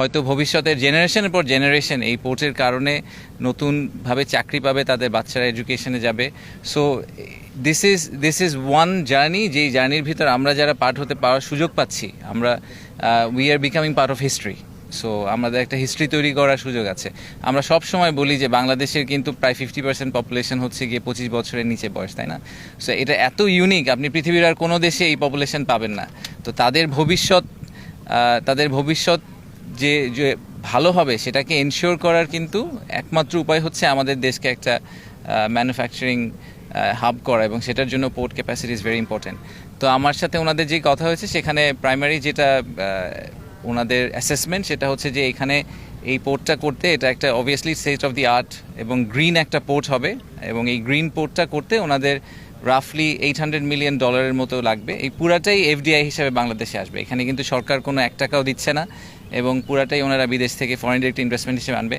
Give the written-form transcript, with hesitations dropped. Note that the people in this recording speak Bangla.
হয়তো ভবিষ্যতের জেনারেশনের পর জেনারেশন এই পোর্টের কারণে নতুনভাবে চাকরি পাবে, তাদের বাচ্চারা এডুকেশনে যাবে। So this is one journey, যেই জার্নির ভিতর আমরা যারা পার্ট হতে পাওয়ার সুযোগ পাচ্ছি, আমরা we are becoming part of history. So আমাদের একটা হিস্ট্রি তৈরি করার সুযোগ আছে। আমরা সব সময় বলি যে বাংলাদেশের কিন্তু প্রায় 50% পপুলেশন হচ্ছে গিয়ে 25 বছরের নিচে বয়স, তাই না? সো এটা এত ইউনিক, আপনি পৃথিবীর আর কোনো দেশে এই পপুলেশন পাবেন না। তো তাদের ভবিষ্যৎ যে যে ভালো হবে সেটাকে এনশিওর করার কিন্তু একমাত্র উপায় হচ্ছে আমাদের দেশকে একটা ম্যানুফ্যাকচারিং হাব করা, এবং সেটার জন্য port capacity is very important. তো আমার সাথে ওনাদের যে কথা হয়েছে, সেখানে প্রাইমারি যেটা ওনাদের অ্যাসেসমেন্ট সেটা হচ্ছে যে এখানে এই পোর্টটা করতে, এটা একটা obviously state of the art এবং গ্রিন একটা পোর্ট হবে, এবং এই গ্রিন পোর্টটা করতে ওনাদের রাফলি $800 মিলিয়ন মতো লাগবে। এই পুরাটাই এফডিআই হিসাবে বাংলাদেশে আসবে, এখানে কিন্তু সরকার কোনো 1 টাকাও দিচ্ছে না, এবং পুরাটাই ওনারা বিদেশ থেকে ফরেন ডিরেক্ট ইনভেস্টমেন্ট হিসেবে আনবে।